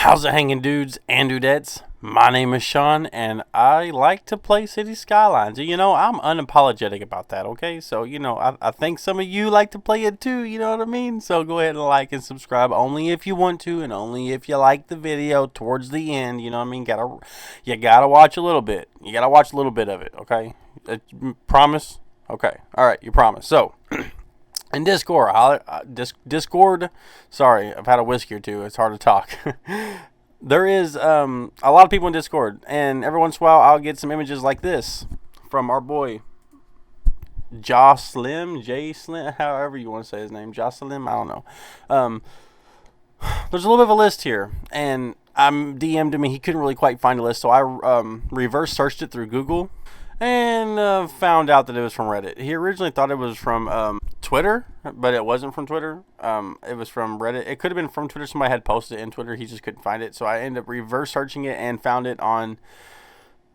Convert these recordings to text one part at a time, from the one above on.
How's it hanging, dudes and dudettes? My name is Shawn, and I like to play City Skylines. You know, I'm unapologetic about that, okay? So, I think some of you like to play it too, you know what I mean? So go ahead and like and subscribe only if you want to, and only if you like the video towards the end, you know what I mean? You gotta watch a little bit. You gotta watch a little bit of it, okay? Promise? Okay, alright, you promise. So, in Discord, sorry, I've had a whiskey or two. It's hard to talk. There is a lot of people in Discord, and every once in a while I'll get some images like this from our boy J Slim, however you want to say his name, Jocelyn. I don't know. There's a little bit of a list here, and I'm DM'd him. He couldn't really quite find a list, so I reverse searched it through Google and found out that it was from Reddit. He originally thought it was from Twitter, but it wasn't from Twitter. It was from Reddit. It could have been from Twitter. Somebody had posted it in Twitter. He just couldn't find it, so I ended up reverse searching it and found it on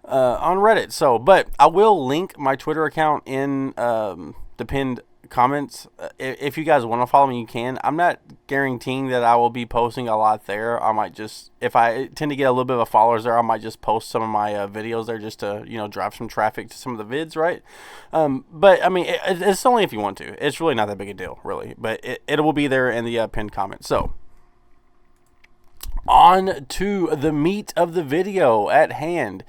Reddit. So, but I will link my Twitter account in the pinned comments. If you guys want to follow me, you can. I'm not guaranteeing that I will be posting a lot there. I might just, if I tend to get a little bit of followers there, I might just post some of my videos there just to, drive some traffic to some of the vids, right? But I mean, it's only if you want to. It's really not that big a deal, really. But it will be there in the pinned comment. So, on to the meat of the video at hand.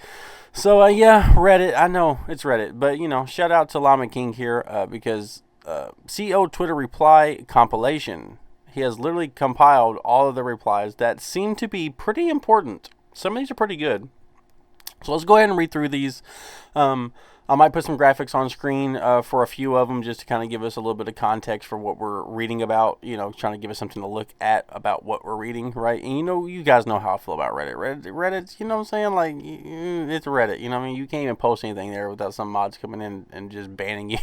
So, yeah, Reddit. I know it's Reddit, but, shout out to Llama King here because CO Twitter reply compilation. He has literally compiled all of the replies that seem to be pretty important. Some of these are pretty good. So let's go ahead and read through these. I might put some graphics on screen for a few of them just to kind of give us a little bit of context for what we're reading about, trying to give us something to look at about what we're reading, right? And you guys know how I feel about Reddit. Reddit's, you know what I'm saying? Like, it's Reddit, you know what I mean? You can't even post anything there without some mods coming in and just banning you.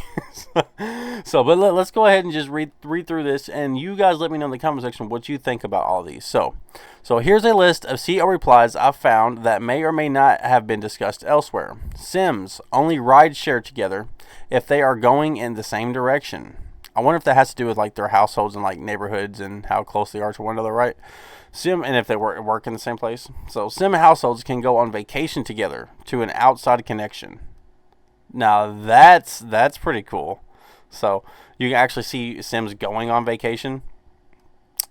But let's go ahead and just read through this, and you guys let me know in the comment section what you think about all these. So here's a list of CO replies I've found that may or may not have been discussed elsewhere. Sims only ride share together if they are going in the same direction. I wonder if that has to do with like their households and like neighborhoods and how close they are to one another, right? And if they work in the same place. So Sim households can go on vacation together to an outside connection. Now that's pretty cool. So you can actually see Sims going on vacation.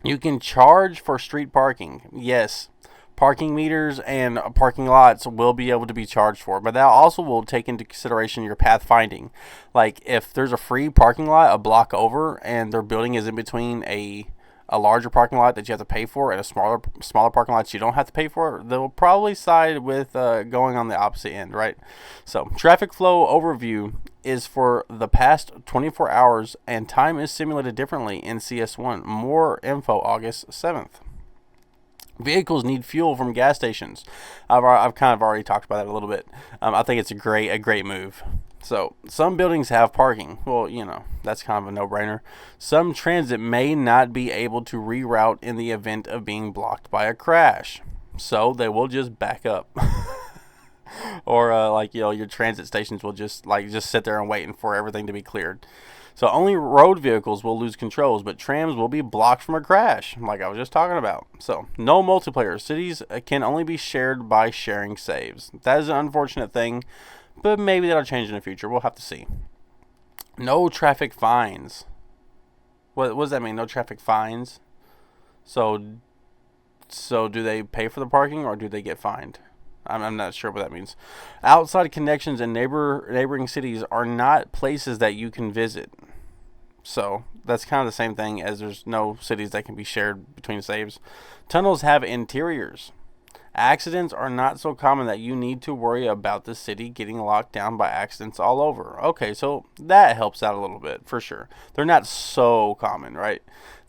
You can charge for street parking. Yes, parking meters and parking lots will be able to be charged for, but that also will take into consideration your path finding. Like if there's a free parking lot a block over and their building is in between a larger parking lot that you have to pay for and a smaller parking lot you don't have to pay for, they'll probably side with going on the opposite end, right? So traffic flow overview is for the past 24 hours and time is simulated differently in CS1. More info August 7th. Vehicles need fuel from gas stations. I've kind of already talked about that a little bit. I think it's a great move. So, some buildings have parking. Well, that's kind of a no-brainer. Some transit may not be able to reroute in the event of being blocked by a crash. So, they will just back up. Or, your transit stations will just sit there and waiting for everything to be cleared. So, only road vehicles will lose controls, but trams will be blocked from a crash, like I was just talking about. So, no multiplayer. Cities can only be shared by sharing saves. That is an unfortunate thing. But maybe that'll change in the future. We'll have to see. No traffic fines. What does that mean? No traffic fines? So do they pay for the parking or do they get fined? I'm not sure what that means. Outside connections in neighboring cities are not places that you can visit. So that's kind of the same thing as there's no cities that can be shared between saves. Tunnels have interiors. Accidents are not so common that you need to worry about the city getting locked down by accidents all over. Okay, so that helps out a little bit, for sure. They're not so common, right?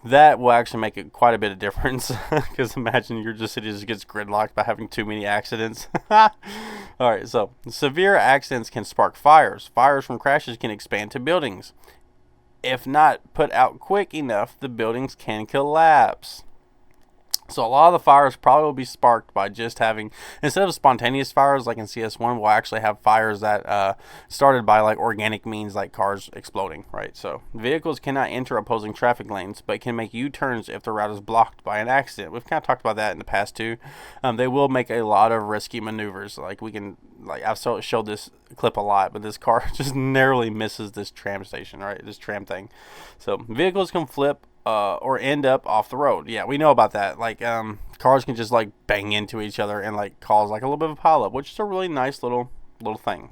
That will actually make it quite a bit of difference. Because imagine your city just gets gridlocked by having too many accidents. Alright, so severe accidents can spark fires. Fires from crashes can expand to buildings. If not put out quick enough, the buildings can collapse. So a lot of the fires probably will be sparked by just having, instead of spontaneous fires like in CS1, we'll actually have fires that started by like organic means, like cars exploding, right? So vehicles cannot enter opposing traffic lanes, but can make U-turns if the route is blocked by an accident. We've kind of talked about that in the past too. They will make a lot of risky maneuvers. Like I've showed this clip a lot, but this car just narrowly misses this tram station, right? This tram thing. So vehicles can flip or end up off the road. Yeah, we know about that. Like, cars can just like bang into each other and like cause like a little bit of a pileup, which is a really nice little thing.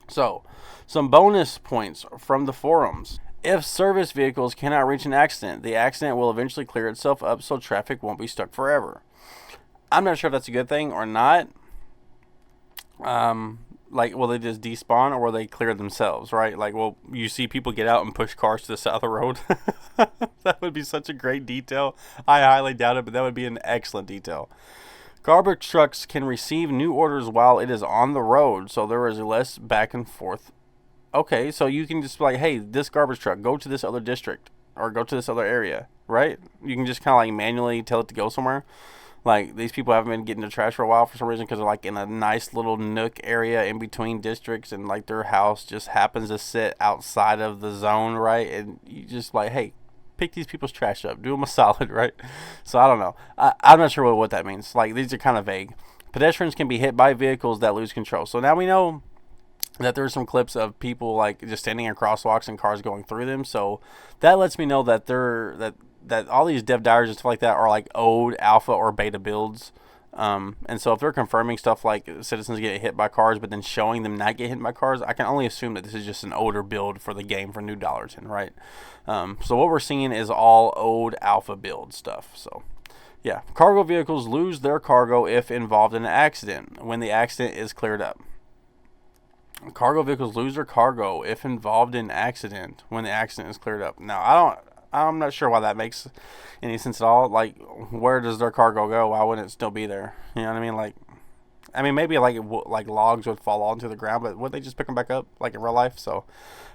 So, some bonus points from the forums. If service vehicles cannot reach an accident, the accident will eventually clear itself up so traffic won't be stuck forever. I'm not sure if that's a good thing or not. Like, will they just despawn or will they clear themselves, right? Like, well, you see people get out and push cars to the side of the road. That would be such a great detail. I highly doubt it, but that would be an excellent detail. Garbage trucks can receive new orders while it is on the road, so there is less back and forth. Okay, so you can just be like, hey, this garbage truck, go to this other district or go to this other area, right? You can just kind of like manually tell it to go somewhere. Like, these people haven't been getting the trash for a while for some reason because they're, like, in a nice little nook area in between districts, and, like, their house just happens to sit outside of the zone, right? And you just, like, hey, pick these people's trash up. Do them a solid, right? So, I don't know. I'm not sure what that means. Like, these are kind of vague. Pedestrians can be hit by vehicles that lose control. So, now we know that there's some clips of people, like, just standing in crosswalks and cars going through them. So, that lets me know that that all these dev diaries and stuff like that are like old alpha or beta builds. And so if they're confirming stuff like citizens get hit by cars but then showing them not get hit by cars, I can only assume that this is just an older build for the game for new dollars in, right? So what we're seeing is all old alpha build stuff. So yeah, cargo vehicles lose their cargo if involved in an accident when the accident is cleared up. Cargo vehicles lose their cargo if involved in an accident when the accident is cleared up. Now, I'm not sure why that makes any sense at all. Like, where does their cargo go? Why wouldn't it still be there? You know what I mean? Like, maybe like logs would fall onto the ground, but would they just pick them back up like in real life? So,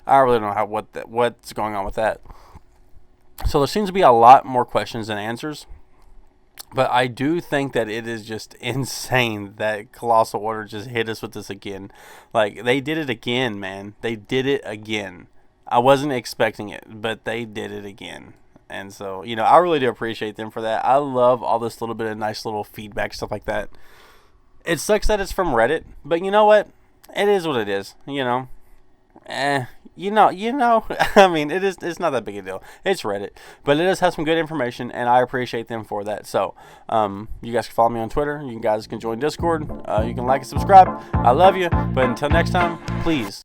I really don't know what's going on with that. So there seems to be a lot more questions than answers, but I do think that it is just insane that Colossal Order just hit us with this again. Like, they did it again, man. They did it again. I wasn't expecting it, but they did it again. And so, you know, I really do appreciate them for that. I love all this little bit of nice little feedback, stuff like that. It sucks that it's from Reddit, but you know what? It is what it is, you know. I mean, it's not that big a deal. It's Reddit, but it does have some good information, and I appreciate them for that. So, you guys can follow me on Twitter. You guys can join Discord. You can like and subscribe. I love you, but until next time, please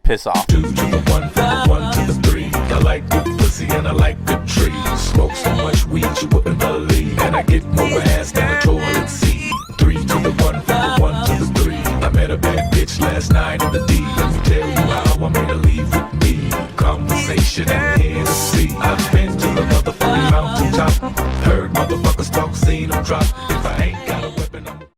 piss off. 2 to the 1, from the 1 to the 3. I like good pussy and I like good trees. Smoke so much weed you wouldn't believe, and I get more ass than a toilet seat. 3 to the 1, from the 1 to the 3. I met a bad bitch last night in the D. Let me tell you how I made her leave with me. Conversation and Hennessy. I've been to the motherfucking mountaintop. Heard motherfuckers talk, seen them drop.